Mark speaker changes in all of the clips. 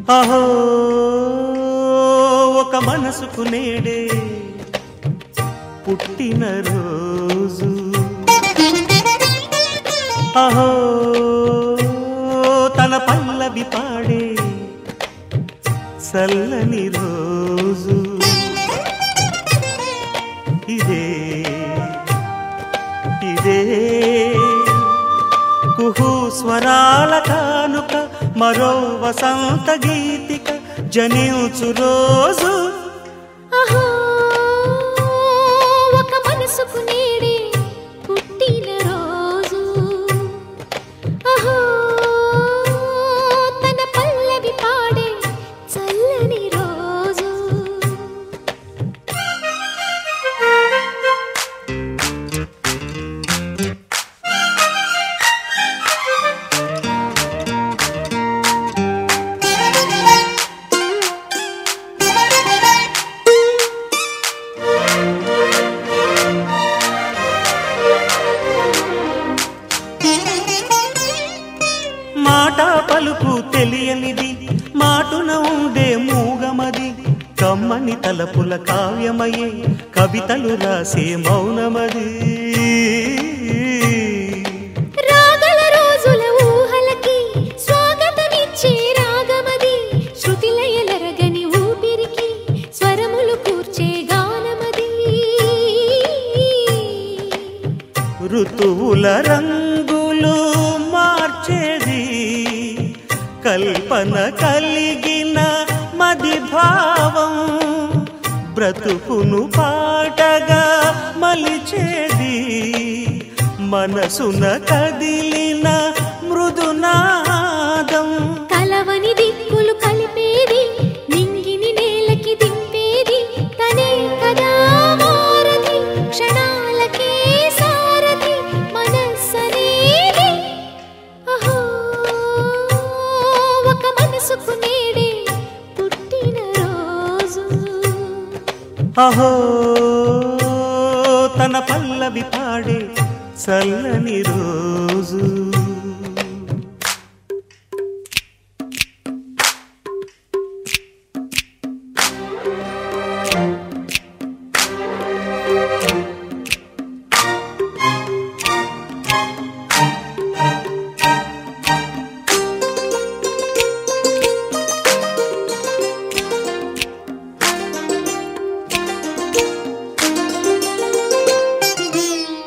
Speaker 1: అహో ఒక మనసుకు నేడే పుట్టిన రోజు అహో తన పల్లవి పాడే చల్లని రోజు ఇదే ఇదే కుహు స్వరాల కానుక మరో వసంత గీతిక జనించు రోజు
Speaker 2: అహో ఒక మనసుకు నేడే పుట్టిన రోజు అహో తన పల్లవి పాడే చల్లని రోజు
Speaker 1: మాట పలుకు తెలియనిది మాటున ఉండే మూగమది కమ్మని తలపుల కావ్యమయే కవితలు రాసే మౌనమది
Speaker 2: రాగల రోజుల ఊహలకి స్వాగతమిచ్చే రాగమది శృతిలయలరగని ఊపిరికి స్వరములు కూర్చే గానమది
Speaker 1: ఋతువుల రంగులు మార్చేది కల్పన కలిగిన మది భావం బ్రతుకును పాటగా మలిచేది మనసున కదిలిన మృదునాదం
Speaker 2: కలవని దిక్కులు కలిపేది నింగిని నేలకి దింపేది తనే కదా మారది క్షణాలకే సారథి మనస్సనేది అహో ఒక మనసుకు నేడే పుట్టిన రోజు
Speaker 1: అహో తన పల్లవి పాడే చల్లని రోజు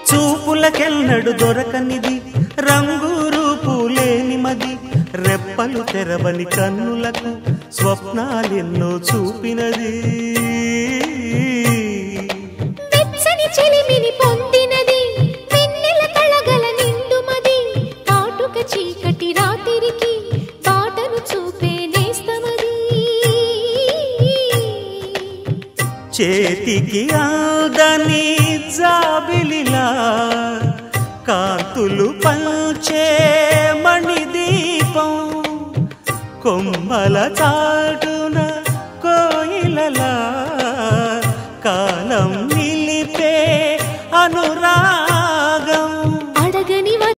Speaker 1: చూపులకెన్నడు దొరకనిది రంగు రూపు లేని మది రెప్పలు తెరవని కన్నులకు స్వప్నాలెన్నో చూపినది
Speaker 2: వెచ్చని చెలిమిని పొందినది వెన్నెల కళగల నిండుమది కాటుక చీకటి రాత్రికి బాటను చూపే నేస్తమది
Speaker 1: చేతికి ఆదని జాబిలిలా కాంతులు పంచే మణిదీపం కొమ్మల చాటున కోయిలలా